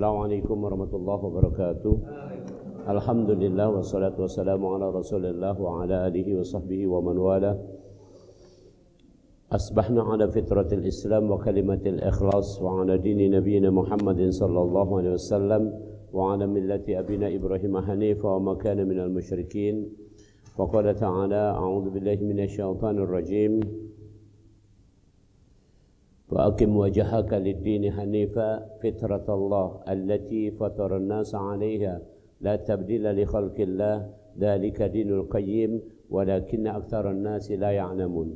Assalamualaikum warahmatullahi wabarakatuh. Alhamdulillah wassalatu wassalamu ala Rasulillah wa ala alihi wa sahbihi wa man wala. Asbahna ala fitratil Islam wa kalimatil ikhlas wa ala dini nabiyina Muhammadin sallallahu alaihi wasallam wa ala millati abina Ibrahim hanifa wa ma kana minal musyrikin. Wa qala ta'ala a'udzu billahi minasy syaithanir rajim. وأقم وجهك للدين حنيفا فطرة الله التي فطر الناس عليها لا تبديل لخلق الله ذلك دين القيم ولكن أكثر الناس لا يعلمون.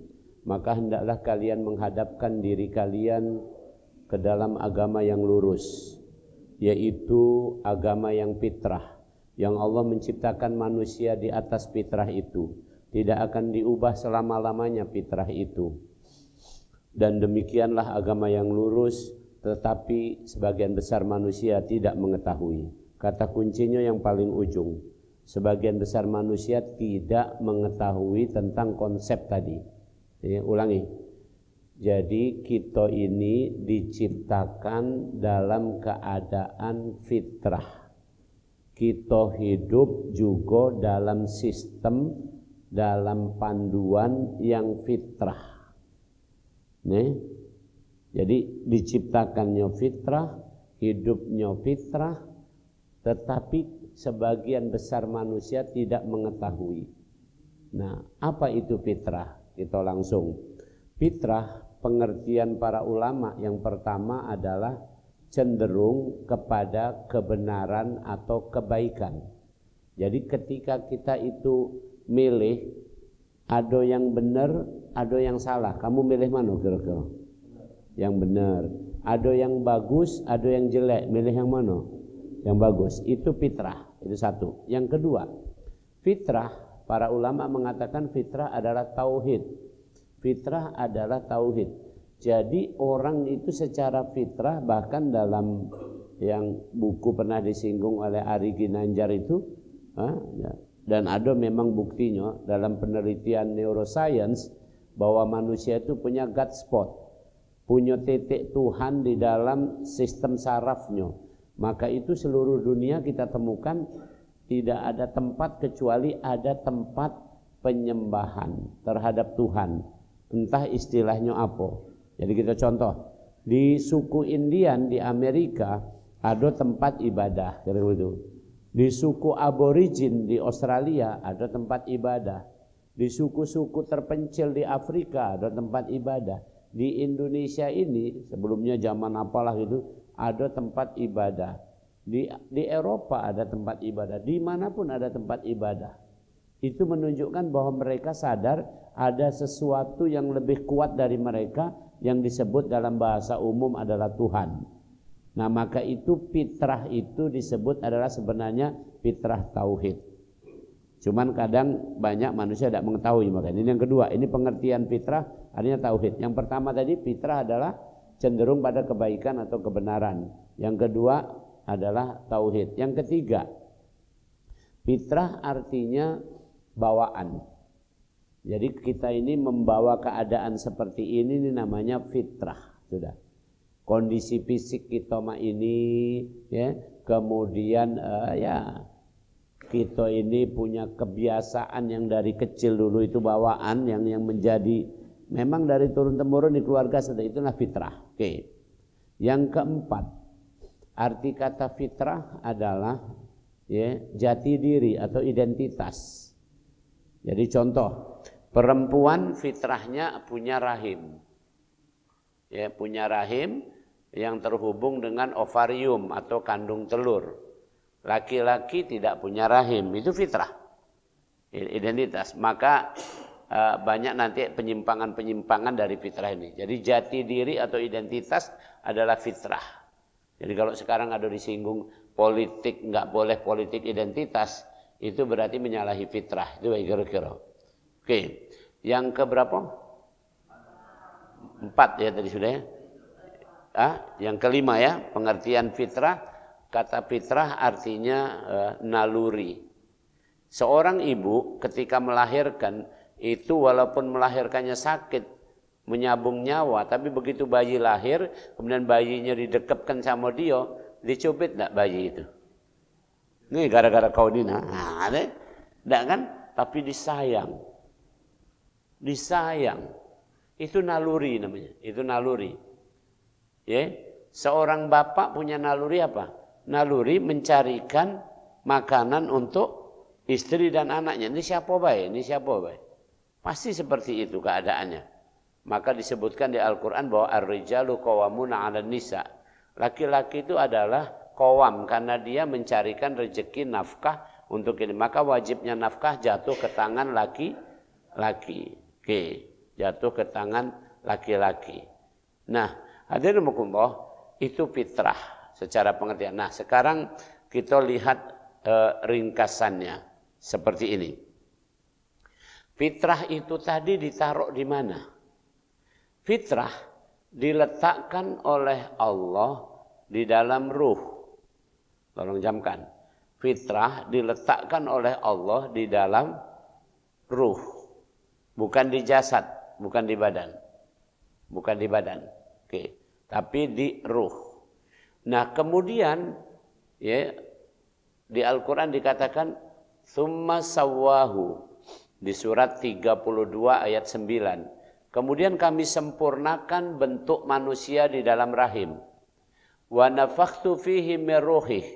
Maka hendaklah kalian menghadapkan diri kalian ke dalam agama yang lurus, yaitu agama yang fitrah, yang Allah menciptakan manusia di atas fitrah itu, tidak akan diubah selama-lamanya fitrah itu. Dan demikianlah agama yang lurus, tetapi sebagian besar manusia tidak mengetahui. Kata kuncinya yang paling ujung, sebagian besar manusia tidak mengetahui tentang konsep tadi. Jadi, ulangi. Jadi kita ini diciptakan dalam keadaan fitrah. Kita hidup juga dalam sistem, dalam panduan yang fitrah. Nih, jadi diciptakannya fitrah, hidupnya fitrah, tetapi sebagian besar manusia tidak mengetahui. Nah, apa itu fitrah? Kita langsung. Fitrah, pengertian para ulama yang pertama adalah cenderung kepada kebenaran atau kebaikan. Jadi ketika kita itu milih, ada yang benar, ada yang salah. Kamu milih mana kira-kira? Yang benar. Ada yang bagus, ada yang jelek. Milih yang mana? Yang bagus. Itu fitrah. Itu satu. Yang kedua, fitrah, para ulama mengatakan fitrah adalah tauhid. Fitrah adalah tauhid. Jadi orang itu secara fitrah, bahkan dalam yang buku pernah disinggung oleh Ari Ginanjar itu, dan ada memang buktinya dalam penelitian neuroscience bahwa manusia itu punya God spot, punya titik Tuhan di dalam sistem sarafnya. Maka itu seluruh dunia kita temukan tidak ada tempat kecuali ada tempat penyembahan terhadap Tuhan. Entah istilahnya apa. Jadi kita contoh, di suku Indian di Amerika ada tempat ibadah, kira gitu. Di suku aborigin di Australia ada tempat ibadah. Di suku-suku terpencil di Afrika ada tempat ibadah. Di Indonesia ini sebelumnya zaman apalah gitu ada tempat ibadah. Di Eropa ada tempat ibadah. Dimanapun ada tempat ibadah. Itu menunjukkan bahwa mereka sadar ada sesuatu yang lebih kuat dari mereka yang disebut dalam bahasa umum adalah Tuhan. Nah, maka itu fitrah itu disebut adalah sebenarnya fitrah tauhid. Cuman kadang banyak manusia tidak mengetahui. Maka ini yang kedua, ini pengertian fitrah artinya tauhid. Yang pertama tadi fitrah adalah cenderung pada kebaikan atau kebenaran. Yang kedua adalah tauhid. Yang ketiga, fitrah artinya bawaan. Jadi kita ini membawa keadaan seperti ini namanya fitrah, sudah. Kondisi fisik kita ini, ya, kemudian ya kita ini punya kebiasaan yang dari kecil dulu itu bawaan yang menjadi memang dari turun temurun di keluarga, itulah fitrah. Oke. Yang keempat, arti kata fitrah adalah ya jati diri atau identitas. Jadi contoh, perempuan fitrahnya punya rahim, ya punya rahim yang terhubung dengan ovarium atau kandung telur. Laki-laki tidak punya rahim, itu fitrah, identitas. Maka banyak nanti penyimpangan-penyimpangan dari fitrah ini. Jadi jati diri atau identitas adalah fitrah. Jadi kalau sekarang ada disinggung politik, nggak boleh politik identitas, itu berarti menyalahi fitrah. Itu kira-kira. Oke, yang keberapa? 4 ya tadi sudah ya. Yang kelima ya, pengertian fitrah. Kata fitrah artinya naluri. Seorang ibu ketika melahirkan itu walaupun melahirkannya sakit, menyabung nyawa, tapi begitu bayi lahir, kemudian bayinya didekapkan sama dia, dicubit enggak bayi itu? Ini gara-gara kau ini, enggak kan? Tapi disayang. Disayang. Itu naluri namanya, itu naluri. Ya, seorang bapak punya naluri apa? Naluri mencarikan makanan untuk istri dan anaknya. Ini siapa baik? Ini siapa baik? Pasti seperti itu keadaannya. Maka disebutkan di Al-Quran bahwa ar-rijalu qawwamuna 'alan nisa. Laki-laki itu adalah qawwam karena dia mencarikan rezeki nafkah untuk ini. Maka wajibnya nafkah jatuh ke tangan laki-laki. Oke, jatuh ke tangan laki-laki. Nah, hadirin rahimakumullah, itu fitrah secara pengertian. Nah, sekarang kita lihat ringkasannya seperti ini. Fitrah itu tadi ditaruh di mana? Fitrah diletakkan oleh Allah di dalam ruh. Tolong jamkan. Fitrah diletakkan oleh Allah di dalam ruh. Bukan di jasad, bukan di badan. Bukan di badan. Oke, tapi di ruh. Nah, kemudian ya di Al-Qur'an dikatakan summa sawwahu di surat 32 ayat 9. Kemudian kami sempurnakan bentuk manusia di dalam rahim. Wa nafakhtu fihi min ruhih.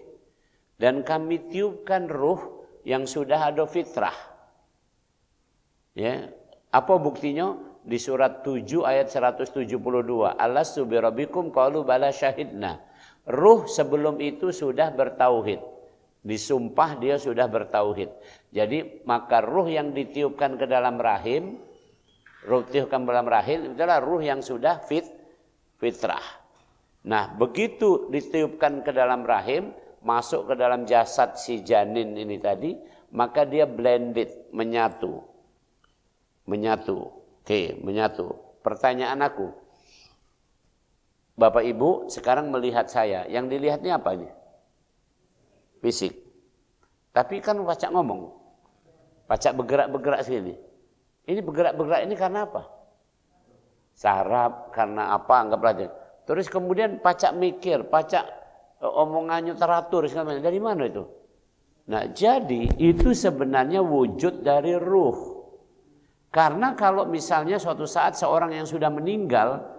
Dan kami tiupkan ruh yang sudah ada fitrah. Ya, apa buktinya? Di surat 7 ayat 172. Alastu birabbikum qalu bala syahidna. Ruh sebelum itu sudah bertauhid. Disumpah dia sudah bertauhid. Jadi maka ruh yang ditiupkan ke dalam rahim, ruh tiupkan dalam rahim itulah ruh yang sudah fitrah. Nah, begitu ditiupkan ke dalam rahim, masuk ke dalam jasad si janin ini tadi, maka dia blended, menyatu. Menyatu. Oke, menyatu. Pertanyaan aku, Bapak Ibu sekarang melihat saya, yang dilihatnya apa ini? Fisik. Tapi kan pacak ngomong. Pacak bergerak-bergerak sini. Ini bergerak-bergerak ini karena apa? Saraf, karena apa? Anggaplah aja. Terus kemudian pacak mikir, pacak omongannya teratur. Dari mana itu? Nah, jadi itu sebenarnya wujud dari ruh. Karena kalau misalnya suatu saat seorang yang sudah meninggal,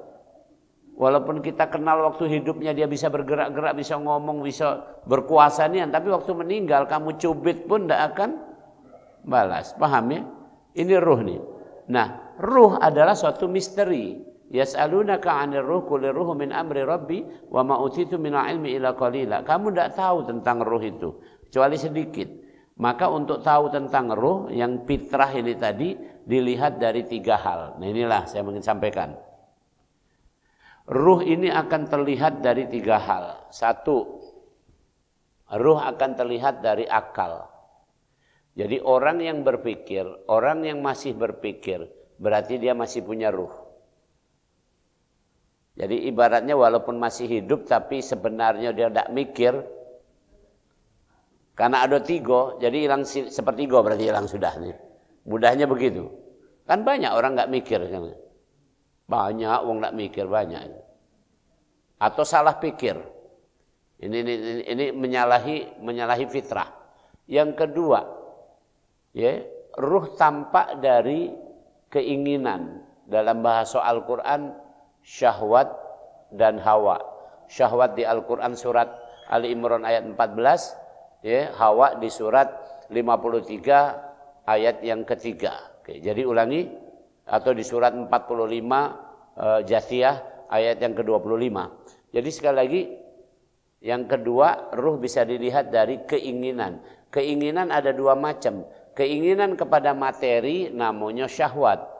walaupun kita kenal waktu hidupnya dia bisa bergerak-gerak, bisa ngomong, bisa berkuasa nian, tapi waktu meninggal kamu cubit pun tidak akan balas. Paham ya? Ini ruh nih. Nah, ruh adalah suatu misteri. Yas'alunaka 'anir ruh qul ruhu min amri rabbi wa ma utitu minal ilmi illa qalila. Kamu tidak tahu tentang ruh itu kecuali sedikit. Maka untuk tahu tentang ruh yang fitrah ini tadi dilihat dari 3 hal. Nah, inilah saya ingin sampaikan. Ruh ini akan terlihat dari 3 hal. 1, ruh akan terlihat dari akal. Jadi orang yang berpikir, orang yang masih berpikir, berarti dia masih punya ruh. Jadi ibaratnya walaupun masih hidup tapi sebenarnya dia tidak mikir. Karena ada 3, jadi hilang sepertiga berarti hilang sudah nih. Mudahnya begitu. Kan banyak orang nggak mikir kan. Banyak orang nggak mikir banyak. Atau salah pikir. Ini menyalahi fitrah. Yang kedua, ya, ruh tampak dari keinginan. Dalam bahasa Al-Qur'an syahwat dan hawa. Syahwat di Al-Qur'an surat Ali Imran ayat 14, ya, hawa di surat 53 ayat yang ketiga. Oke, jadi ulangi, atau di surat 45 Jathiyah ayat yang ke-25. Jadi sekali lagi, yang kedua, ruh bisa dilihat dari keinginan. Keinginan ada 2 macam. Keinginan kepada materi namanya syahwat.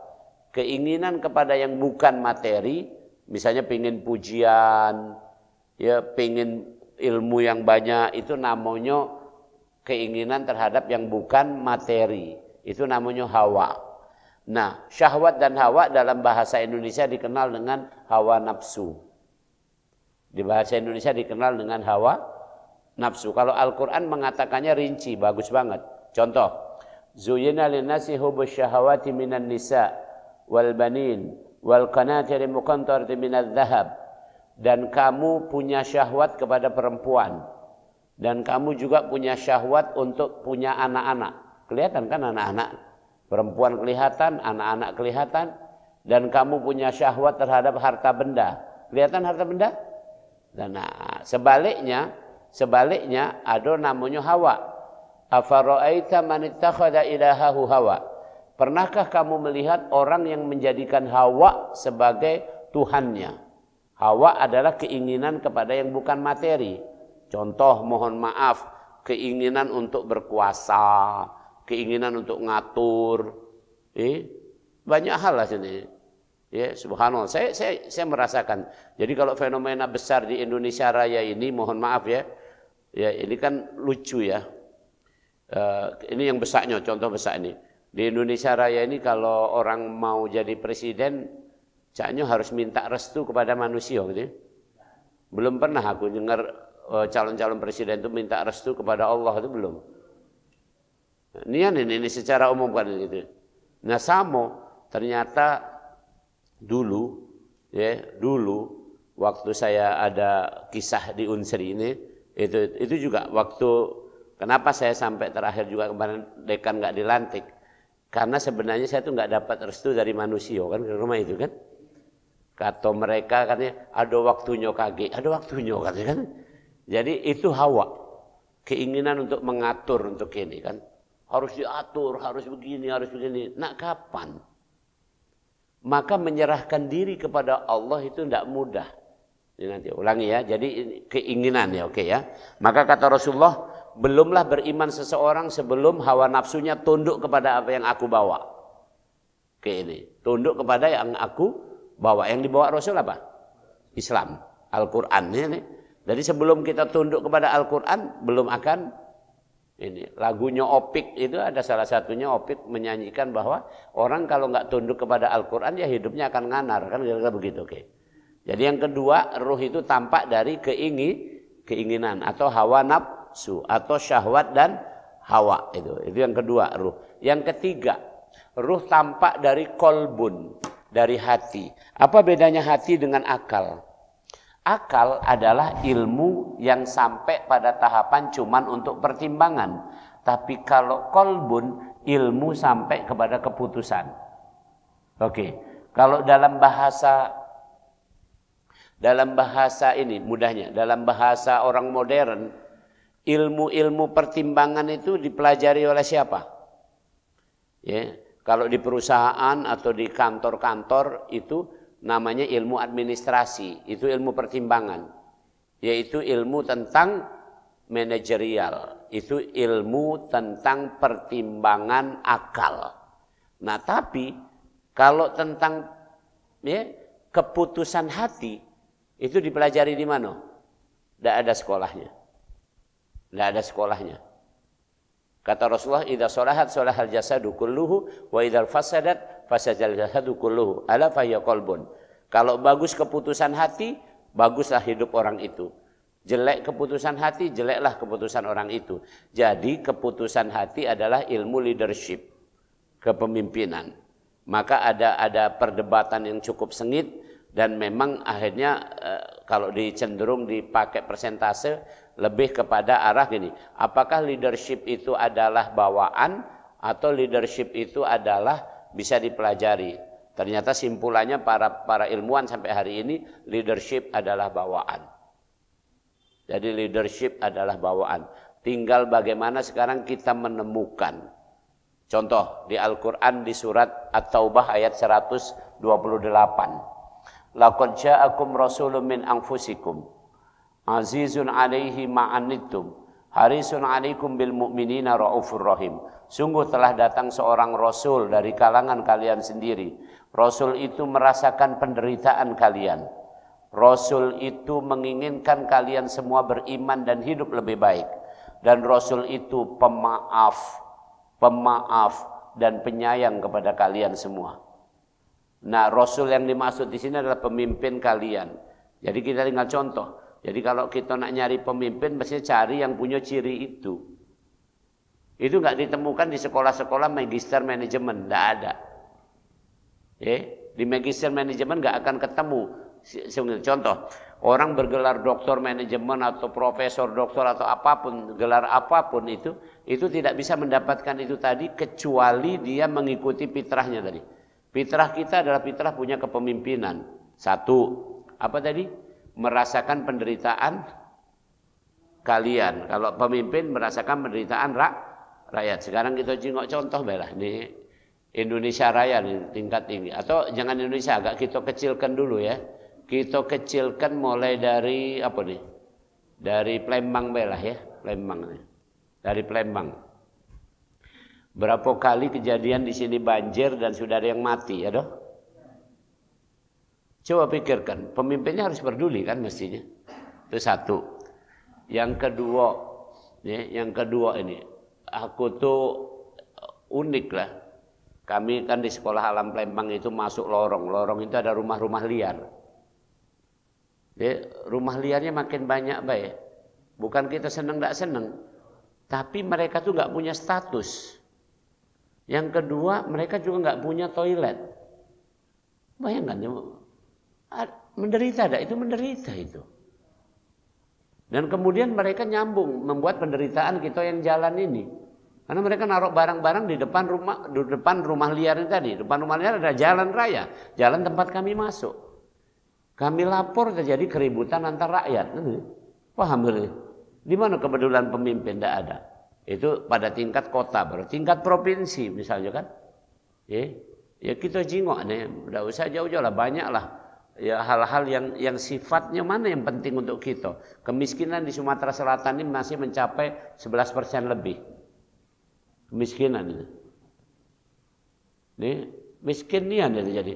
Keinginan kepada yang bukan materi, misalnya pengin pujian, ya, pengin ilmu yang banyak, itu namanya keinginan terhadap yang bukan materi. Itu namanya hawa. Nah, syahwat dan hawa dalam bahasa Indonesia dikenal dengan hawa nafsu. Di bahasa Indonesia dikenal dengan hawa nafsu. Kalau Al-Quran mengatakannya rinci, bagus banget. Contoh, Zuyyina linnasi hubbus syahawati minan nisa wal banin wal qanatir muqantarati minadh dhahab dan kamu punya syahwat kepada perempuan, dan kamu juga punya syahwat untuk punya anak-anak. Kelihatan kan anak-anak? Perempuan kelihatan, anak-anak kelihatan, dan kamu punya syahwat terhadap harta benda. Kelihatan harta benda? Dan sebaliknya ada namanya Hawa. Afara'aita man ittakhadha ilahahu hawa. Pernahkah kamu melihat orang yang menjadikan Hawa sebagai Tuhannya? Hawa adalah keinginan kepada yang bukan materi. Contoh, mohon maaf, keinginan untuk berkuasa, keinginan untuk ngatur, banyak hal lah sini. Ya, subhanallah. Saya merasakan. Jadi kalau fenomena besar di Indonesia Raya ini, mohon maaf ya, ini kan lucu ya. Ini yang besarnya, contoh besar ini. Di Indonesia Raya ini kalau orang mau jadi presiden, caknya harus minta restu kepada manusia gitu. Belum pernah aku dengar calon-calon presiden itu minta restu kepada Allah, itu belum. Ini secara umum kan gitu. Nah, ternyata dulu waktu saya ada kisah di Unsri ini, itu juga waktu kenapa saya sampai terakhir juga kemarin dekan nggak dilantik. Karena sebenarnya saya tuh nggak dapat restu dari manusia kan ke rumah itu kan. Kata mereka katanya ada waktunya kage, ada waktunya katanya kan. Jadi itu Hawa, keinginan untuk mengatur untuk ini kan. Harus diatur, harus begini, harus begini. Nah kapan? Maka menyerahkan diri kepada Allah itu tidak mudah. Ini nanti ulangi ya. Jadi keinginan ya, oke ya. Maka kata Rasulullah, belumlah beriman seseorang sebelum hawa nafsunya tunduk kepada apa yang aku bawa. Oke ini, tunduk kepada yang aku bawa. Yang dibawa Rasul apa? Islam, Al-Quran ini. Jadi sebelum kita tunduk kepada Al-Quran, belum akan ini. Lagunya Opik itu ada salah satunya, Opik menyanyikan bahwa orang kalau nggak tunduk kepada Al-Quran ya hidupnya akan nganar kan, kira-kira begitu. Oke. Jadi yang kedua, ruh itu tampak dari keinginan atau hawa nafsu atau syahwat dan hawa itu yang kedua, ruh. Yang ketiga, ruh tampak dari kolbun, dari hati. Apa bedanya hati dengan akal? Akal adalah ilmu yang sampai pada tahapan cuman untuk pertimbangan. Tapi kalau kolbun, ilmu sampai kepada keputusan. Oke. Kalau dalam bahasa ini mudahnya, dalam bahasa orang modern, ilmu-ilmu pertimbangan itu dipelajari oleh siapa? Ya, kalau di perusahaan atau di kantor-kantor itu namanya ilmu administrasi, itu ilmu pertimbangan, yaitu ilmu tentang manajerial, itu ilmu tentang pertimbangan akal. Nah, tapi kalau tentang keputusan hati, itu dipelajari di mana? Tidak ada sekolahnya. Tidak ada sekolahnya. Kata Rasulullah, idza shalahat shalahal jasadu kulluhu wa idza fasadat fasadal jasadu kulluhu. Ala fahiya qalbun. Kalau bagus keputusan hati, baguslah hidup orang itu. Jelek keputusan hati, jeleklah keputusan orang itu. Jadi keputusan hati adalah ilmu leadership, kepemimpinan. Maka ada perdebatan yang cukup sengit dan memang akhirnya kalau cenderung dipakai persentase lebih kepada arah gini, apakah leadership itu adalah bawaan atau leadership itu adalah bisa dipelajari. Ternyata simpulannya para ilmuwan sampai hari ini, leadership adalah bawaan. Jadi leadership adalah bawaan. Tinggal bagaimana sekarang kita menemukan. Contoh di Al-Quran di surat At-Taubah ayat 128. Laqad ja'akum rasulun min anfusikum azizun 'alaihi ma'anittum harisun 'alaikum bil mu'minina raufur rahim. Sungguh telah datang seorang rasul dari kalangan kalian sendiri. Rasul itu merasakan penderitaan kalian. Rasul itu menginginkan kalian semua beriman dan hidup lebih baik. Dan Rasul itu pemaaf dan penyayang kepada kalian semua. Nah, Rasul yang dimaksud di sini adalah pemimpin kalian. Jadi kita tinggal contoh. Jadi kalau kita nak nyari pemimpin, mesti cari yang punya ciri itu. Itu nggak ditemukan di sekolah-sekolah magister manajemen, nggak ada. Di magister manajemen nggak akan ketemu Contoh, orang bergelar doktor manajemen atau profesor doktor atau apapun, gelar apapun itu tidak bisa mendapatkan itu tadi kecuali dia mengikuti fitrahnya tadi. Fitrah kita adalah fitrah punya kepemimpinan. Satu, apa tadi? Merasakan penderitaan kalian. Kalau pemimpin merasakan penderitaan rakyat. Sekarang kita jengok contoh belah nih Indonesia Raya nih, tingkat tinggi. Atau jangan Indonesia, agak kita kecilkan dulu ya. Kita kecilkan mulai dari apa nih? Dari Palembang belah ya, Palembang nih. Dari Palembang. Berapa kali kejadian di sini banjir dan sudah ada yang mati, ya doh? Coba pikirkan, pemimpinnya harus peduli kan mestinya. Itu satu. Yang kedua ini, aku tuh unik lah. Kami kan di sekolah alam Palembang itu masuk lorong. Lorong itu ada rumah-rumah liar. Rumah liarnya makin banyak baik. Bukan kita senang tidak senang, tapi mereka tuh nggak punya status. Yang kedua, mereka juga nggak punya toilet. Bayangkan, menderita ada itu menderita itu. Dan kemudian mereka nyambung membuat penderitaan kita yang jalan ini. Karena mereka naruh barang-barang di depan rumah liar ini tadi. Depan rumah liar ada jalan raya, jalan tempat kami masuk. Kami lapor terjadi keributan antar rakyat. Paham gak? Di mana kepedulian pemimpin? Tidak ada. Itu pada tingkat kota, baru tingkat provinsi misalnya kan. Ya kita jingok nih, tidak usah jauh-jauh lah, banyak lah. Ya hal-hal yang sifatnya mana yang penting untuk kita. Kemiskinan di Sumatera Selatan ini masih mencapai 11% lebih. Kemiskinan ini. Nih, miskin nih ada jadi.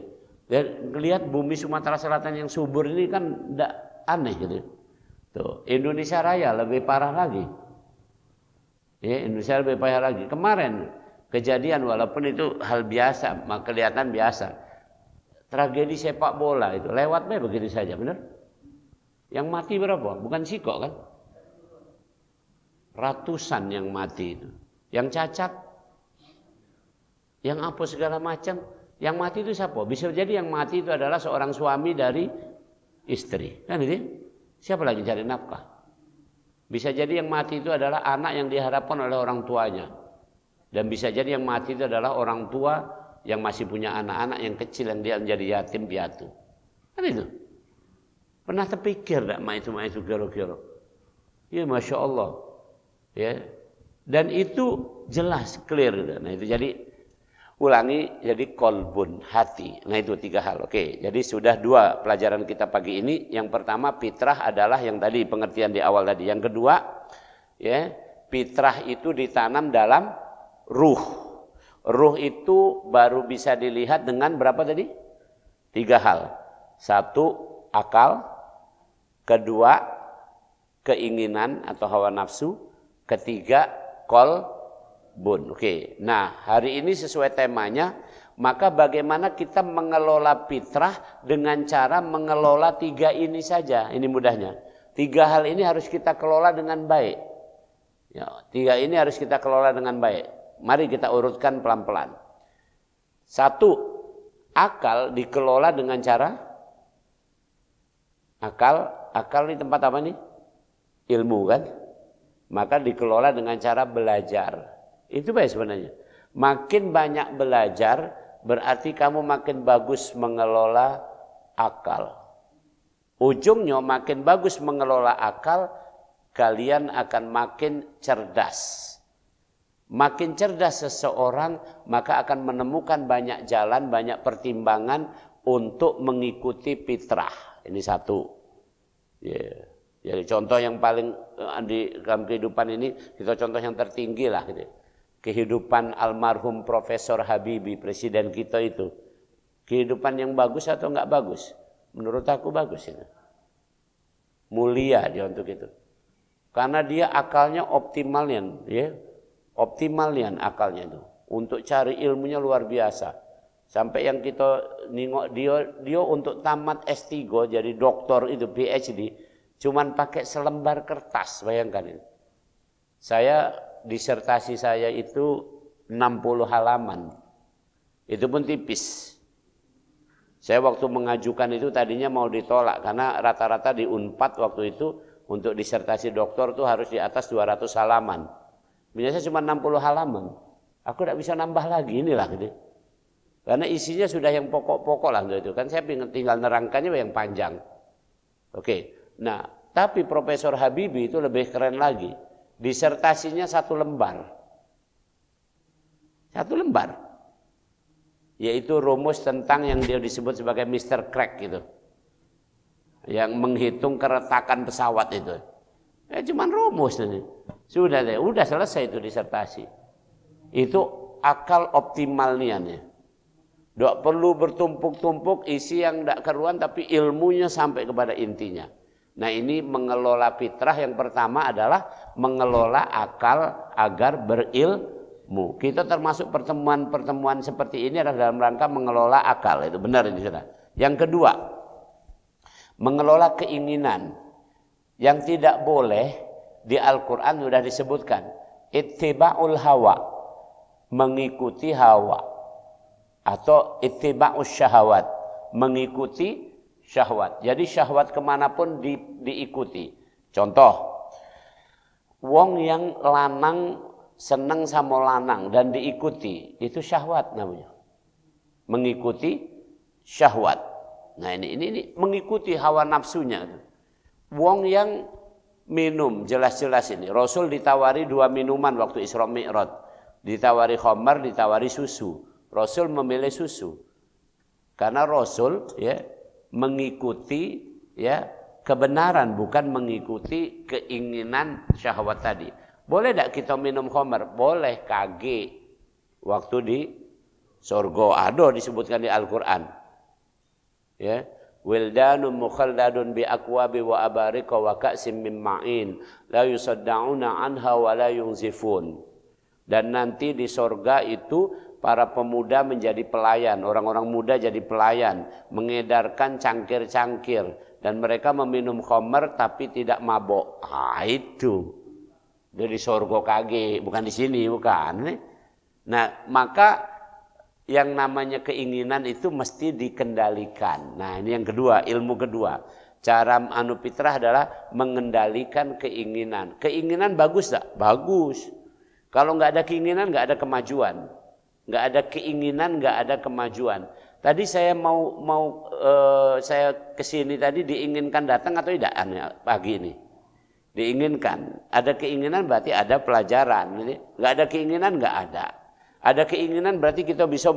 Dan lihat bumi Sumatera Selatan yang subur ini kan tidak aneh gitu. Tuh, Indonesia Raya lebih parah lagi. Ya, Indonesia lebih parah lagi. Kemarin kejadian walaupun itu hal biasa, kelihatan biasa. Tragedi sepak bola itu lewatnya begitu saja, benar? Yang mati berapa? Bukan sikok kan? Ratusan yang mati itu. Yang cacat, yang apa segala macam. Yang mati itu siapa? Bisa jadi yang mati itu adalah seorang suami dari istri. Kan itu? Siapa lagi cari nafkah? Bisa jadi yang mati itu adalah anak yang diharapkan oleh orang tuanya. Dan bisa jadi yang mati itu adalah orang tua yang masih punya anak-anak yang kecil yang dia menjadi yatim piatu. Kan itu? Pernah terpikir tak itu kira-kira? Ya Masya Allah. Ya. Dan itu jelas, clear. Nah itu jadi, ulangi, jadi kolbun, hati. Nah itu 3 hal. Oke, jadi sudah 2 pelajaran kita pagi ini. Yang pertama, fitrah adalah yang tadi pengertian di awal tadi. Yang kedua, ya, fitrah itu ditanam dalam ruh. Ruh itu baru bisa dilihat dengan berapa tadi? 3 hal. 1, akal. 2, keinginan atau hawa nafsu. 3, kolbun. Oke. Nah, hari ini sesuai temanya, maka bagaimana kita mengelola fitrah dengan cara mengelola 3 ini saja. Ini mudahnya. 3 hal ini harus kita kelola dengan baik. Ya, 3 ini harus kita kelola dengan baik. Mari kita urutkan pelan-pelan. 1, akal dikelola dengan cara akal di tempat apa nih? Ilmu kan? Maka dikelola dengan cara belajar. Itu baik sebenarnya. Makin banyak belajar berarti kamu makin bagus mengelola akal. Ujungnya makin bagus mengelola akal, kalian akan makin cerdas. Makin cerdas seseorang, maka akan menemukan banyak jalan, banyak pertimbangan untuk mengikuti fitrah. Ini 1. Yeah. Jadi contoh yang paling di dalam kehidupan ini, kita contoh yang tertinggi lah gitu. Kehidupan almarhum Profesor Habibie, presiden kita itu. Kehidupan yang bagus atau enggak bagus? Menurut aku bagus itu. Mulia dia untuk itu. Karena dia akalnya optimalnya, ya. Optimalnya akalnya itu. Untuk cari ilmunya luar biasa. Sampai yang kita nengok dia untuk tamat S3 jadi doktor itu PhD. Cuman pakai selembar kertas, bayangkan ini. Disertasi saya itu 60 halaman. Itu pun tipis. Saya waktu mengajukan itu tadinya mau ditolak karena rata-rata di Unpad waktu itu untuk disertasi doktor tuh harus di atas 200 halaman. Biasanya cuma 60 halaman. Aku tidak bisa nambah lagi inilah gitu. Karena isinya sudah yang pokok-pokok lah gitu. Kan saya tinggal nerangkannya yang panjang. Oke. Nah, tapi Profesor Habibie itu lebih keren lagi. Disertasinya 1 lembar. 1 lembar. Yaitu rumus tentang yang dia disebut sebagai Mr. Crack gitu. Yang menghitung keretakan pesawat itu. Cuman rumus ini. Sudah selesai itu disertasi. Itu akal optimalnya nih. Tidak perlu bertumpuk-tumpuk isi yang tidak keruan tapi ilmunya sampai kepada intinya. Nah ini mengelola fitrah yang pertama adalah mengelola akal agar berilmu. Kita termasuk pertemuan-pertemuan seperti ini adalah dalam rangka mengelola akal. Itu benar ini sudah. Yang kedua, mengelola keinginan. Yang tidak boleh di Al-Quran sudah disebutkan. Ittiba'ul hawa. Mengikuti hawa. Atau ittiba'us syahwat. Mengikuti syahwat. Jadi syahwat kemanapun diikuti. Contoh. Wong yang lanang senang sama lanang dan diikuti, itu syahwat namanya. Mengikuti syahwat. Nah ini mengikuti hawa nafsunya. Wong yang minum, jelas-jelas ini. Rasul ditawari 2 minuman waktu Isra Mi'raj. Ditawari khamar, ditawari susu. Rasul memilih susu. Karena Rasul ya mengikuti ya kebenaran, bukan mengikuti keinginan syahwat tadi. Boleh tidak kita minum khamar? Boleh, kage. Waktu di surga ada disebutkan di Al-Quran. Ya. Wildanun mukhalladun bi akwabi wa abarika wa ka'sim min ma'in la yusaddauna anha wa la yunzifun. Dan nanti di surga itu para pemuda menjadi pelayan, orang-orang muda jadi pelayan, mengedarkan cangkir-cangkir dan mereka meminum khamar tapi tidak mabok. Itu. Dari surga kage, bukan di sini, bukan. Nah, maka yang namanya keinginan itu mesti dikendalikan. Nah, ini yang kedua, ilmu kedua. Cara fitrah adalah mengendalikan keinginan. Keinginan bagus tak? Bagus. Kalau nggak ada keinginan, nggak ada kemajuan. Nggak ada keinginan, nggak ada kemajuan. Tadi saya saya kesini tadi diinginkan datang atau tidak pagi ini? Diinginkan. Ada keinginan berarti ada pelajaran. Nggak ada keinginan, nggak ada. Ada keinginan berarti kita bisa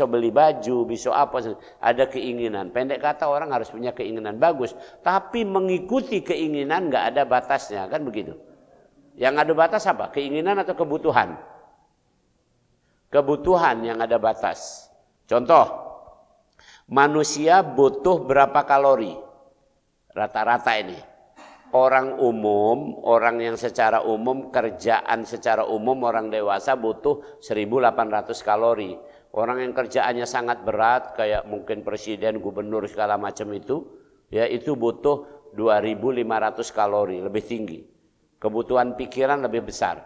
beli baju, bisa apa. Ada keinginan. Pendek kata orang harus punya keinginan bagus. Tapi mengikuti keinginan nggak ada batasnya, kan begitu. Yang ada batas apa? Keinginan atau kebutuhan? Kebutuhan yang ada batas. Contoh, manusia butuh berapa kalori? Rata-rata ini. Orang umum, orang yang secara umum, kerjaan secara umum, orang dewasa butuh 1.800 kalori. Orang yang kerjaannya sangat berat, kayak mungkin presiden, gubernur, segala macam itu, ya itu butuh 2.500 kalori, lebih tinggi. Kebutuhan pikiran lebih besar.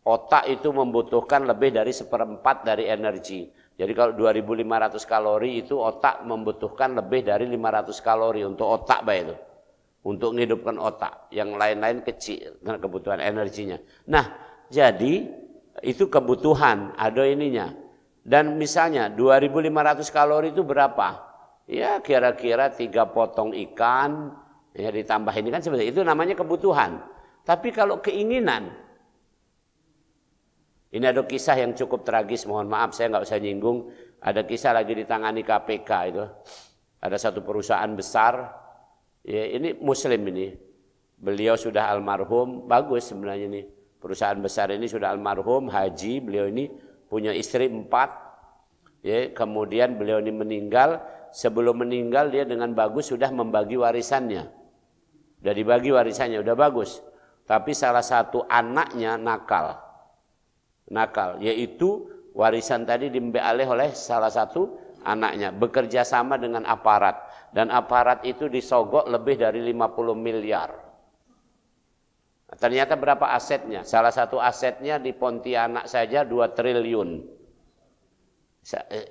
Otak itu membutuhkan lebih dari 1/4 dari energi. Jadi kalau 2.500 kalori itu otak membutuhkan lebih dari 500 kalori untuk otak baik itu. Untuk menghidupkan otak, yang lain-lain kecil kebutuhan energinya. Nah, jadi itu kebutuhan, ada ininya. Dan misalnya 2.500 kalori itu berapa? Ya kira-kira 3 potong ikan, ya ditambah ini kan sebenarnya itu namanya kebutuhan. Tapi kalau keinginan, ini ada kisah yang cukup tragis, mohon maaf saya nggak usah nyinggung. Ada kisah lagi ditangani KPK itu. Ada satu perusahaan besar. Ya, ini muslim ini. Beliau sudah almarhum, bagus sebenarnya nih. Perusahaan besar ini sudah almarhum, haji, beliau ini punya istri 4. Ya, kemudian beliau ini meninggal, sebelum meninggal dia dengan bagus sudah membagi warisannya. Sudah dibagi warisannya, sudah bagus. Tapi salah satu anaknya nakal. Nakal, yaitu warisan tadi diambil alih oleh salah satu anaknya, bekerja sama dengan aparat. Dan aparat itu disogok lebih dari 50 miliar. Nah, ternyata berapa asetnya? Salah satu asetnya di Pontianak saja 2 triliun.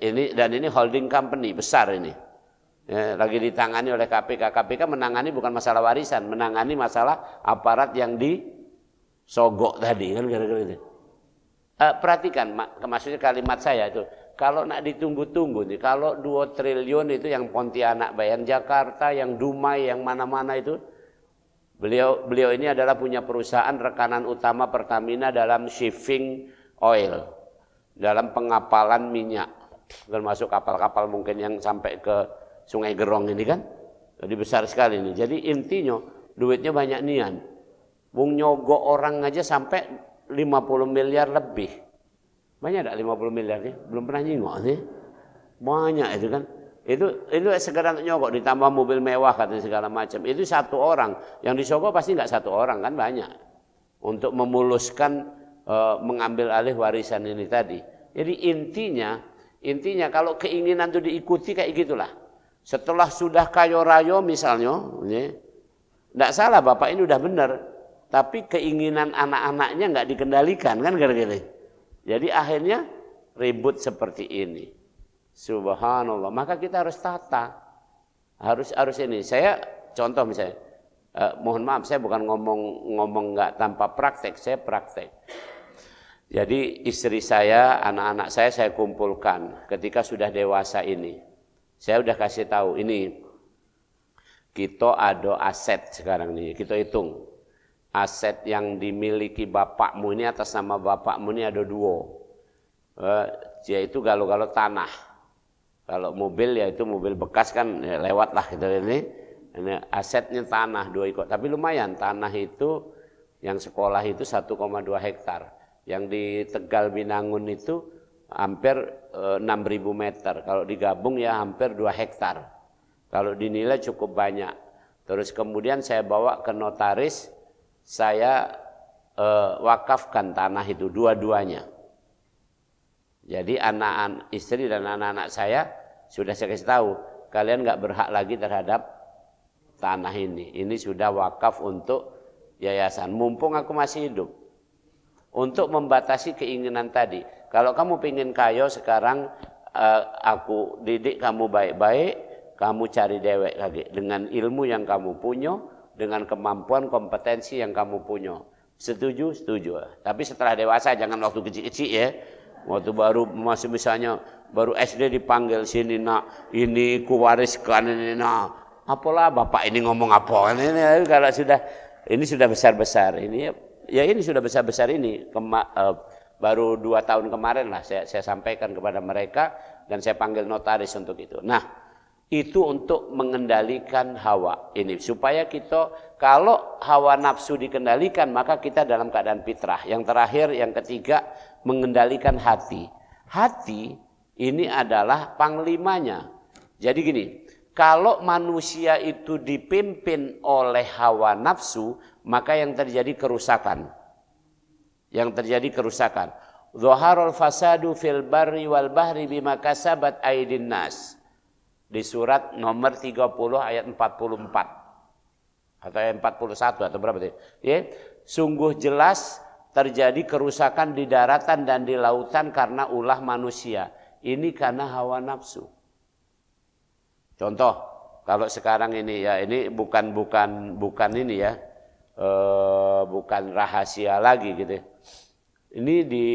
Ini holding company besar ini. Ya, lagi ditangani oleh KPK. KPK menangani bukan masalah warisan, menangani masalah aparat yang disogok tadi kan gara-gara itu. Perhatikan, maksudnya kalimat saya itu, kalau nak ditunggu-tunggu nih, kalau 2 triliun itu yang Pontianak, yang Jakarta, yang Dumai, yang mana-mana itu, beliau ini adalah punya perusahaan rekanan utama Pertamina dalam shipping oil, dalam pengapalan minyak, termasuk kapal-kapal mungkin yang sampai ke Sungai Gerong ini kan, jadi besar sekali ini. Jadi intinya duitnya banyak nian. Wong nyogok orang aja sampai 50 miliar lebih. Banyak enggak 50 miliar nih? Belum pernah nyingok sih. Banyak itu kan. Itu segera nyogok ditambah mobil mewah katanya segala macam. Itu satu orang. Yang disogok pasti enggak satu orang kan, banyak. Untuk memuluskan mengambil alih warisan ini tadi. Jadi intinya kalau keinginan itu diikuti kayak gitulah. Setelah sudah kayo rayo misalnya, enggak salah bapak ini udah benar. Tapi keinginan anak-anaknya nggak dikendalikan kan gara-gara. Jadi akhirnya ribut seperti ini. Subhanallah. Maka kita harus tata. Harus ini. Saya contoh misalnya, mohon maaf saya bukan ngomong nggak tanpa praktek, saya praktek. Jadi istri saya, anak-anak saya kumpulkan ketika sudah dewasa ini. Saya udah kasih tahu ini kita ada aset sekarang nih, kita hitung. Aset yang dimiliki bapakmu ini atas nama bapakmu ini ada 2. Yaitu galau-galau tanah. Kalau mobil ya itu mobil bekas kan ya lewat lah gitu ini. Ini asetnya tanah 2 ekor. Tapi lumayan tanah itu yang sekolah itu 1,2 hektar. Yang di Tegal Binangun itu hampir 6.000 meter. Kalau digabung ya hampir 2 hektar. Kalau dinilai cukup banyak. Terus kemudian saya bawa ke notaris. Saya wakafkan tanah itu dua-duanya. Jadi anak-anak istri dan anak-anak saya sudah saya kasih tahu, kalian nggak berhak lagi terhadap tanah ini. Ini sudah wakaf untuk yayasan. Mumpung aku masih hidup. Untuk membatasi keinginan tadi. Kalau kamu pengen kaya sekarang aku didik kamu baik-baik, kamu cari dewek lagi dengan ilmu yang kamu punya. Dengan kemampuan kompetensi yang kamu punya. Setuju? Setuju. Tapi setelah dewasa, jangan waktu kecil-kecil ya. Waktu baru masih misalnya baru SD dipanggil sini nak, ini kuwariskan ini nak. Apalah bapak ini ngomong apa? Ini kalau ini sudah besar-besar ini ya ini sudah besar-besar ini. Baru 2 tahun kemarin lah saya sampaikan kepada mereka dan saya panggil notaris untuk itu. Nah, itu untuk mengendalikan hawa ini. Supaya kita, kalau hawa nafsu dikendalikan, maka kita dalam keadaan fitrah. Yang terakhir, yang ketiga, mengendalikan hati. Hati ini adalah panglimanya. Jadi gini, kalau manusia itu dipimpin oleh hawa nafsu, maka yang terjadi kerusakan. Yang terjadi kerusakan. Dhaharul fasadu fil barri wal bahri bima kasabat aydin nas. Di surat nomor 30 ayat 44 atau ayat 41 atau berapa itu? Ya, sungguh jelas terjadi kerusakan di daratan dan di lautan karena ulah manusia. Ini karena hawa nafsu. Contoh, kalau sekarang ini ya ini bukan ini ya, bukan rahasia lagi gitu. Ini di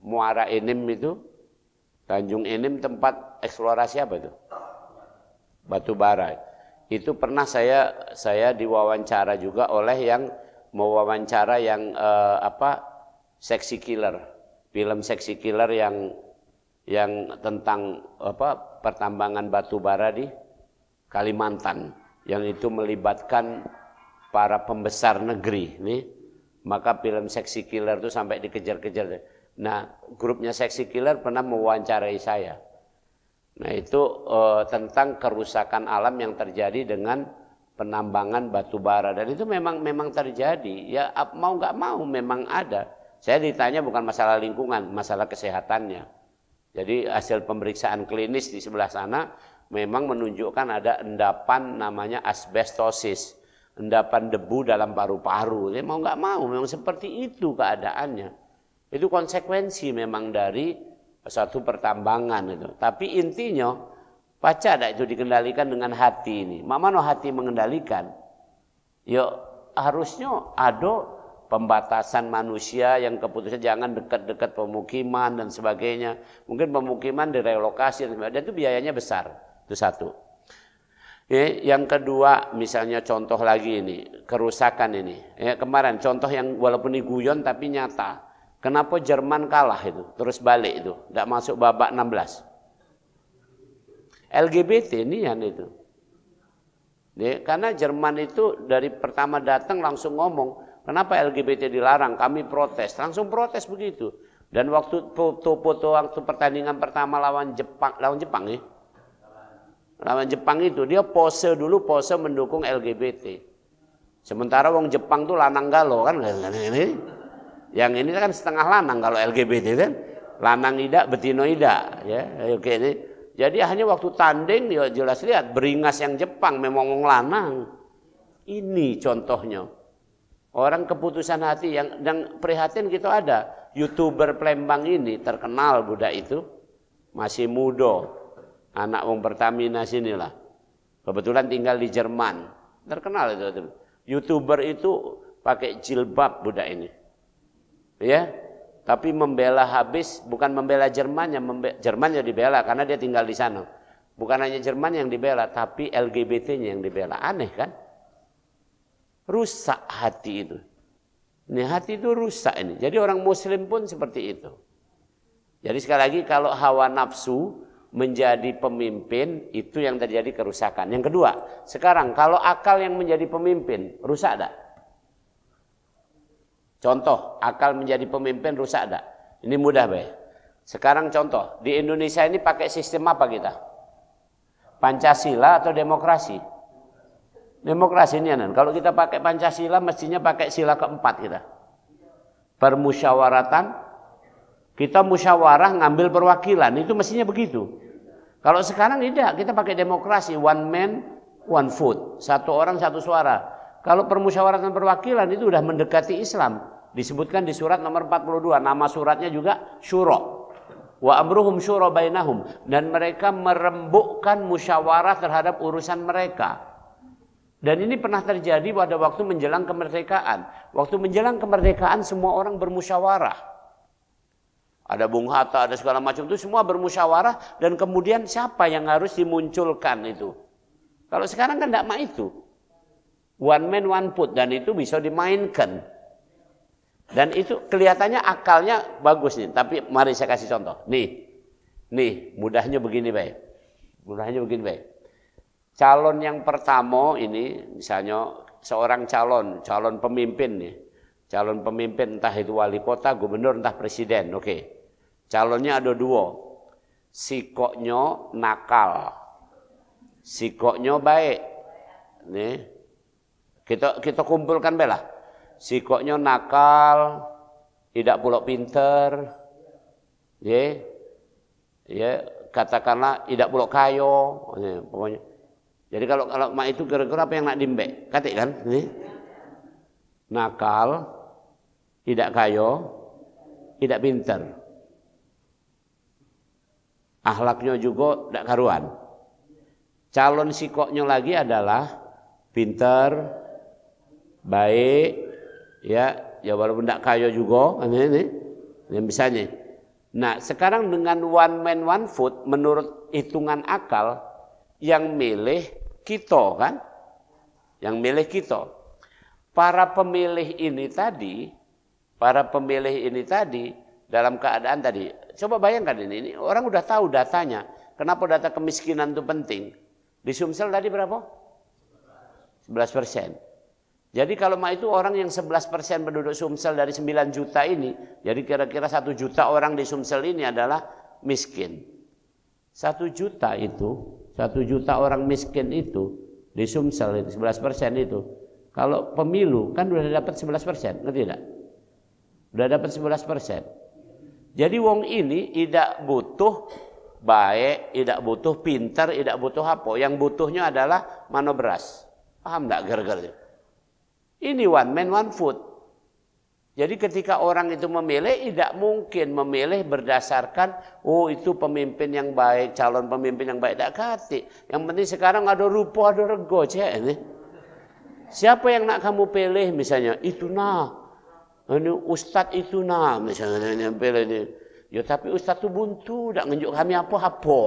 Muara Enim itu, Tanjung Enim tempat eksplorasi apa itu? Batu bara. Itu pernah saya diwawancara juga oleh yang mewawancara yang seksi killer, film seksi killer yang tentang pertambangan batu bara di Kalimantan, yang itu melibatkan para pembesar negeri nih. Maka film seksi killer itu sampai dikejar-kejar. Nah, grupnya seksi killer pernah mewawancarai saya. Nah, itu tentang kerusakan alam yang terjadi dengan penambangan batu bara, dan itu memang terjadi. Ya mau nggak mau memang ada. Saya ditanya bukan masalah lingkungan, masalah kesehatannya. Jadi hasil pemeriksaan klinis di sebelah sana memang menunjukkan ada endapan namanya asbestosis, endapan debu dalam paru-paru. Jadi mau nggak mau memang seperti itu keadaannya. Itu konsekuensi memang dari satu pertambangan itu. Tapi intinya baca ada itu dikendalikan dengan hati ini. Mana hati mengendalikan? Ya harusnya ada pembatasan manusia yang keputusan jangan dekat-dekat pemukiman dan sebagainya. Mungkin pemukiman direlokasi dan sebagainya. Dan itu biayanya besar. Itu satu. Yang kedua, misalnya contoh lagi ini, kerusakan ini. Kemarin contoh yang walaupun diguyon tapi nyata. Kenapa Jerman kalah itu, terus balik itu, tidak masuk babak 16. LGBT ini yang itu. Karena Jerman itu dari pertama datang langsung ngomong, kenapa LGBT dilarang? Kami protes, langsung protes begitu. Dan waktu foto-foto waktu pertandingan pertama lawan Jepang ya. Lawan Jepang itu dia pose dulu, pose mendukung LGBT. Sementara wong Jepang tuh lanang galo kan. Yang ini kan setengah lanang kalau LGBT kan. Lanang ida, betino ida ya. Oke ini. Jadi hanya waktu tanding ya jelas lihat beringas yang Jepang memang wong lanang. Ini contohnya. Orang keputusan hati yang prihatin gitu ada. YouTuber Plembang ini terkenal budak itu masih muda. Anak wong Pertamina sinilah. Kebetulan tinggal di Jerman. Terkenal itu. YouTuber itu pakai jilbab budak ini. Ya. Tapi membela habis, bukan membela Jermannya, Jermannya dibela karena dia tinggal di sana. Bukan hanya Jerman yang dibela, tapi LGBT-nya yang dibela. Aneh kan? Rusak hati itu. Ini hati itu rusak ini. Jadi orang muslim pun seperti itu. Jadi sekali lagi kalau hawa nafsu menjadi pemimpin, itu yang terjadi kerusakan. Yang kedua, sekarang kalau akal yang menjadi pemimpin, rusak tak? Contoh, akal menjadi pemimpin rusak tak? Ini mudah, Bay. Sekarang contoh, di Indonesia ini pakai sistem apa kita? Pancasila atau demokrasi? Demokrasi ini, Anan. Kalau kita pakai Pancasila, mestinya pakai sila keempat kita. Permusyawaratan. Kita musyawarah ngambil perwakilan, itu mestinya begitu. Kalau sekarang tidak, kita pakai demokrasi, one man, one vote. Satu orang, satu suara. Kalau permusyawaratan perwakilan itu sudah mendekati Islam. Disebutkan di surat nomor 42, nama suratnya juga syura. Wa amruhum syura bainahum. Dan mereka merembukkan musyawarah terhadap urusan mereka. Dan ini pernah terjadi pada waktu menjelang kemerdekaan. Waktu menjelang kemerdekaan semua orang bermusyawarah. Ada Bung Hatta, ada segala macam itu semua bermusyawarah dan kemudian siapa yang harus dimunculkan itu. Kalau sekarang kan tidak mau itu. One man one vote dan itu bisa dimainkan. Dan itu kelihatannya akalnya bagus nih, tapi mari saya kasih contoh. Nih, mudahnya begini baik. Mudahnya begini baik. Calon yang pertama ini misalnya seorang calon pemimpin nih. Calon pemimpin entah itu wali kota, gubernur, entah presiden, oke. Calonnya ada dua, sikoknya nakal, sikoknya baik. Nih, kita kumpulkan belah. Sikoknya nakal, tidak pula pinter, ya, katakanlah tidak pula kayo, pokoknya. Jadi kalau mak itu kira-kira apa yang nak dimbe, katik kan? Nih, nakal, tidak kayo, tidak pinter. Akhlaknya juga tidak karuan. Calon sikoknya lagi adalah pinter, baik, ya walaupun tidak kaya juga, ini misalnya. Nah sekarang dengan one man one vote, menurut hitungan akal, yang milih kita kan, yang milih kita. Para pemilih ini tadi dalam keadaan tadi, coba bayangkan ini orang udah tahu datanya. Kenapa data kemiskinan itu penting? Di Sumsel tadi berapa? 11%. Jadi kalau itu orang yang 11% penduduk Sumsel dari 9 juta ini, jadi kira-kira 1 juta orang di Sumsel ini adalah miskin. 1 juta orang miskin itu di Sumsel itu 11% itu. Kalau pemilu kan udah dapat 11%, ngerti tidak? Udah dapat 11%. Jadi wong ini tidak butuh baik, tidak butuh pintar, tidak butuh apa. Yang butuhnya adalah mano beras. Paham enggak gara-gara? Ini one man one vote. Jadi ketika orang itu memilih, tidak mungkin memilih berdasarkan, oh itu pemimpin yang baik, calon pemimpin yang baik. Tidak kati. Yang penting sekarang ada rupa, ada rego. Ini. Siapa yang nak kamu pilih misalnya? Itu nah. Ini ustadz itu nah. Misalnya yang pilih ini. Ya tapi ustadz itu buntu. Tidak nunjuk kami apa-apa.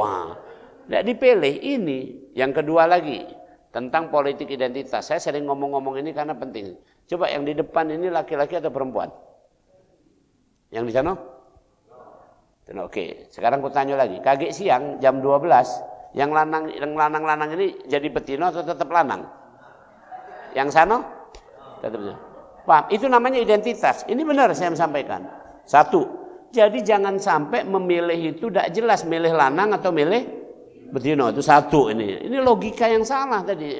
Tidak dipilih. Ini. Yang kedua lagi. Tentang politik identitas. Saya sering ngomong-ngomong ini karena penting. Coba yang di depan ini laki-laki atau perempuan? Yang di sana? Oke, sekarang aku tanya lagi. Kaget siang jam 12, yang lanang-lanang ini jadi betina atau tetap lanang? Yang sana? Tetap. Paham? Itu namanya identitas. Ini benar saya sampaikan. Satu, jadi jangan sampai memilih itu tidak jelas milih lanang atau milih betina. Itu satu ini. Ini logika yang salah tadi.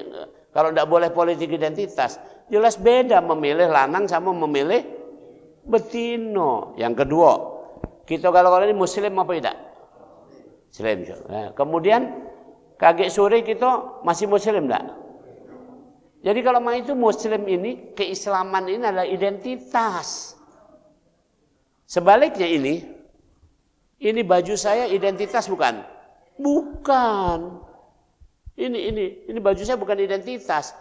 Kalau tidak boleh politik identitas, jelas beda memilih lanang sama memilih betino. Yang kedua, kita kalau ini muslim apa tidak? Muslim. Nah, kemudian kaget sore kita masih muslim tidak? Jadi kalau mau itu muslim ini, keislaman ini adalah identitas. Sebaliknya ini baju saya identitas bukan? Bukan. Ini baju saya bukan identitas.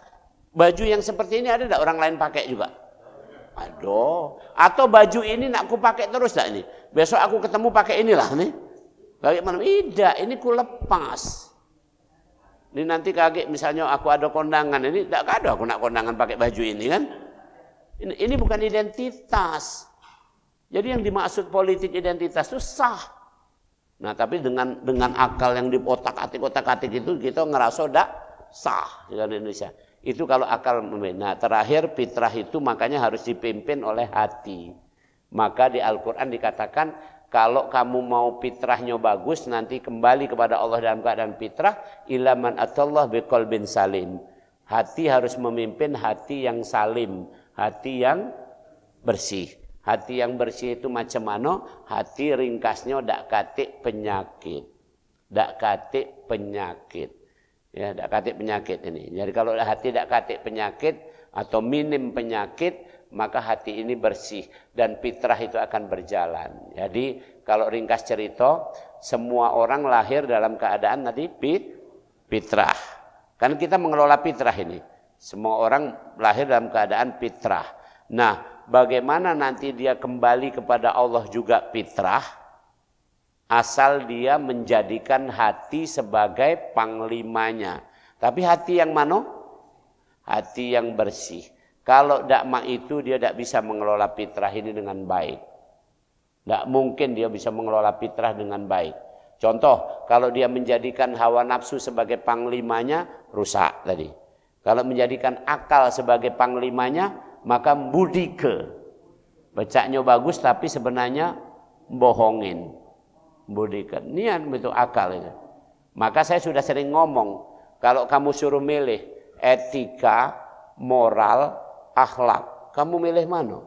Baju yang seperti ini ada tidak orang lain pakai juga? Aduh. Atau baju ini nak aku pakai terus tak ini? Besok aku ketemu pakai inilah nih. Bagaimana? Tidak, ini ku lepas. Ini nanti kaget misalnya aku ada kondangan ini, tidak ada aku nak kondangan pakai baju ini kan? Ini bukan identitas. Jadi yang dimaksud politik identitas itu sah. Nah tapi dengan akal yang diotak-atik itu kita ngerasa tidak sah di Indonesia. Itu kalau akal. Nah terakhir fitrah itu makanya harus dipimpin oleh hati. Maka di Al-Quran dikatakan kalau kamu mau fitrahnya bagus nanti kembali kepada Allah dalam keadaan fitrah. Ila man atallah biqalbin salim. Hati harus memimpin hati yang salim, hati yang bersih. Hati yang bersih itu macam mana? Hati ringkasnya dak katik penyakit. Dak katik penyakit. Ya, dak katik penyakit ini. Jadi kalau hati dak katik penyakit atau minim penyakit, maka hati ini bersih dan fitrah itu akan berjalan. Jadi kalau ringkas cerita, semua orang lahir dalam keadaan tadi fitrah. Kan kita mengelola fitrah ini. Semua orang lahir dalam keadaan fitrah. Nah, bagaimana nanti dia kembali kepada Allah juga fitrah, asal dia menjadikan hati sebagai panglimanya. Tapi hati yang mana? Hati yang bersih. Kalau dakma itu dia tidak bisa mengelola fitrah ini dengan baik. Tidak mungkin dia bisa mengelola fitrah dengan baik. Contoh, kalau dia menjadikan hawa nafsu sebagai panglimanya, rusak tadi. Kalau menjadikan akal sebagai panglimanya, maka budike. Bacanya bagus tapi sebenarnya bohongin. Budike. Niat betul akal itu. Maka saya sudah sering ngomong, kalau kamu suruh milih etika, moral, akhlak, kamu milih mana?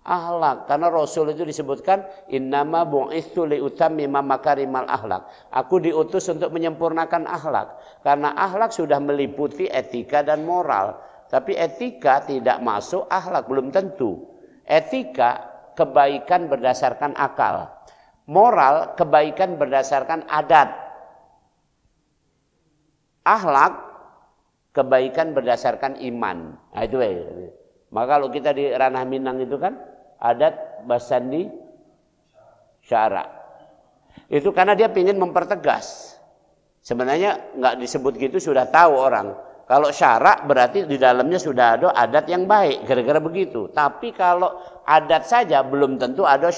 Akhlak. Karena Rasul itu disebutkan innama bu'itsu liutammima makarimal akhlak. Aku diutus untuk menyempurnakan akhlak. Karena akhlak sudah meliputi etika dan moral. Tapi etika tidak masuk akhlak, belum tentu. Etika kebaikan berdasarkan akal. Moral kebaikan berdasarkan adat. Akhlak kebaikan berdasarkan iman. Nah, itu ya. Maka kalau kita di ranah Minang itu kan adat basandi syara. Itu karena dia ingin mempertegas. Sebenarnya nggak disebut gitu sudah tahu orang. Kalau syarak berarti di dalamnya sudah ada adat yang baik, kira-kira begitu. Tapi kalau adat saja belum tentu ada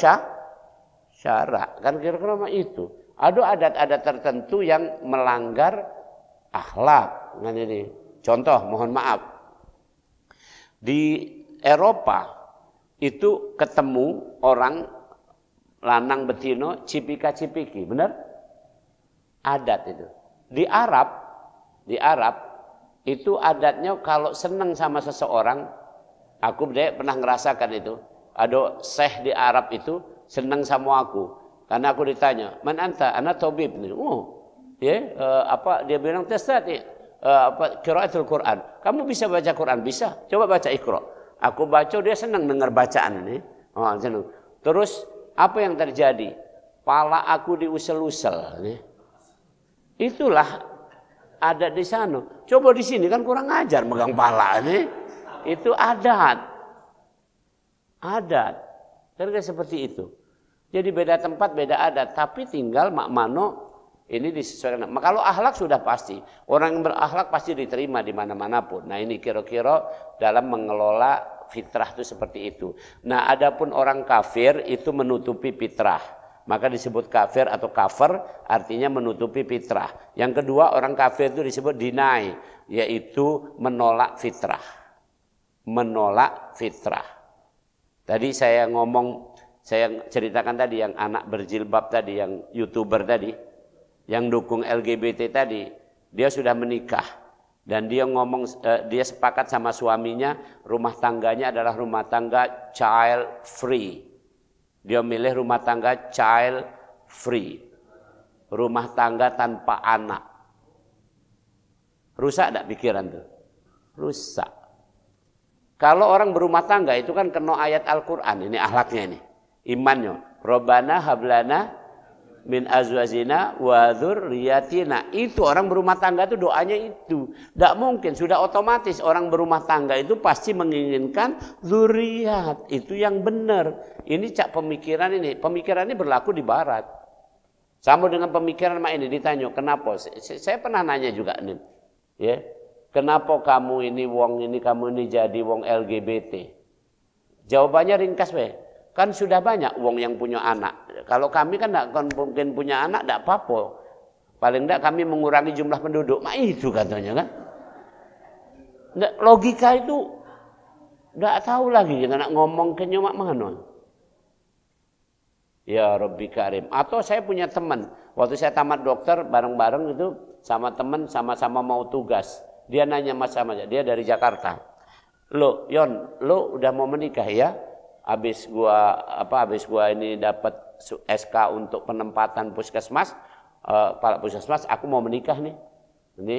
syarak. Kan kira-kira itu. Ada adat-adat tertentu yang melanggar akhlak. Nah, ini contoh, mohon maaf. Di Eropa itu ketemu orang lanang betino cipika-cipiki, benar? Adat itu. Di Arab itu adatnya kalau senang sama seseorang, aku pernah ngerasakan itu. Ada syekh di Arab itu senang sama aku. Karena aku ditanya, "Man anta?" "Ana tabib." Oh, ya, dia bilang testati qiraatul Quran. Kamu bisa baca Quran? Bisa. Coba baca Iqra. Aku baca, dia senang dengar bacaan ini. Oh, senang. Terus apa yang terjadi? Pala aku diusel-usel. Itulah ada di sana. Coba di sini kan kurang ajar megang pala ini. Itu adat. Adat. Kira-kira seperti itu. Jadi beda tempat, beda adat. Tapi tinggal mak mano ini disesuaikan. Kalau akhlak sudah pasti. Orang yang berakhlak pasti diterima di mana-mana pun. Nah ini kira-kira dalam mengelola fitrah itu seperti itu. Nah adapun orang kafir itu menutupi fitrah. Maka disebut kafir atau kafir artinya menutupi fitrah. Yang kedua orang kafir itu disebut deny. Yaitu menolak fitrah. Menolak fitrah. Tadi saya ceritakan tadi yang anak berjilbab tadi, yang YouTuber tadi, yang dukung LGBT tadi, dia sudah menikah dan dia ngomong dia sepakat sama suaminya rumah tangganya adalah rumah tangga child free. Dia milih rumah tangga child free. Rumah tangga tanpa anak. Rusak enggak pikiran tuh? Rusak. Kalau orang berumah tangga itu kan kena ayat Al-Qur'an, ini akhlaknya ini. Imannya, Rabbana hablana min azwajina wa dzurriyyatina. Itu orang berumah tangga itu doanya itu. Tidak mungkin, sudah otomatis orang berumah tangga itu pasti menginginkan zuriat. Itu yang benar. Ini cak pemikiran ini. Pemikiran ini berlaku di barat. Sama dengan pemikiran mak ini ditanya, kenapa? Saya pernah nanya juga nih. Ya. Kenapa kamu ini kamu ini jadi wong LGBT? Jawabannya ringkas weh. Kan sudah banyak wong yang punya anak. Kalau kami kan tidak mungkin punya anak, tidak apa-apa. Paling tidak kami mengurangi jumlah penduduk. Mak itu katanya kan. Nggak, logika itu tidak tahu lagi. Jangan ngomong ke nyomak mana. Ya Rabbi Karim. Atau saya punya teman. Waktu saya tamat dokter bareng-bareng itu sama teman sama-sama mau tugas. Dia nanya sama dia dari Jakarta. Lo, Yon, lo udah mau menikah ya? Habis gua ini dapat SK untuk penempatan puskesmas, Pak Puskesmas, aku mau menikah nih. Ini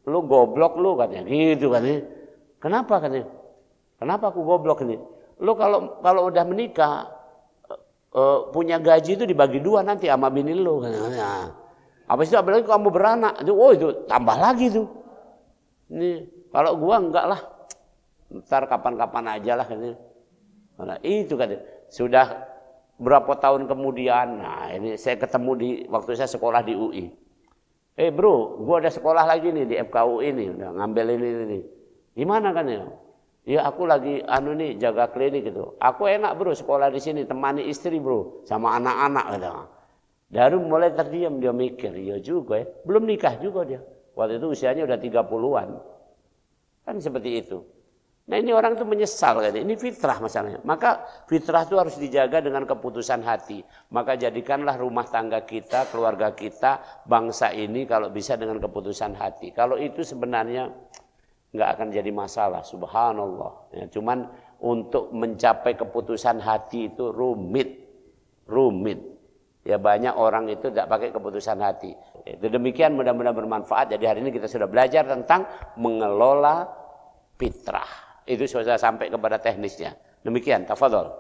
lu goblok lu katanya, gitu katanya. Kenapa katanya? Kenapa aku goblok ini? Lu kalau udah menikah punya gaji itu dibagi dua nanti sama bini lu katanya. Habis itu apalagi kamu beranak, itu tambah lagi tuh. Ini kalau gua enggak lah. Ntar kapan-kapan aja lah katanya. Nah, itu kan sudah berapa tahun kemudian, nah ini saya ketemu waktu saya sekolah di UI. Bro, gua ada sekolah lagi nih di FKU ini, udah ngambil ini. Gimana kan ya? Ya aku lagi nih jaga klinik gitu. Aku enak bro sekolah di sini, temani istri bro, sama anak-anak gitu. Dari mulai terdiam dia mikir, ya juga ya, belum nikah juga dia. Waktu itu usianya udah 30-an. Kan seperti itu. Nah ini orang itu menyesal kan. Ini fitrah masalahnya. Maka fitrah itu harus dijaga dengan keputusan hati. Maka jadikanlah rumah tangga kita, keluarga kita, bangsa ini kalau bisa dengan keputusan hati. Kalau itu sebenarnya nggak akan jadi masalah. Subhanallah. Ya, cuman untuk mencapai keputusan hati itu rumit. Ya banyak orang itu tidak pakai keputusan hati. Itu demikian, mudah-mudahan bermanfaat. Jadi hari ini kita sudah belajar tentang mengelola fitrah. Itu sudah sampai kepada teknisnya. Demikian, tafadhol.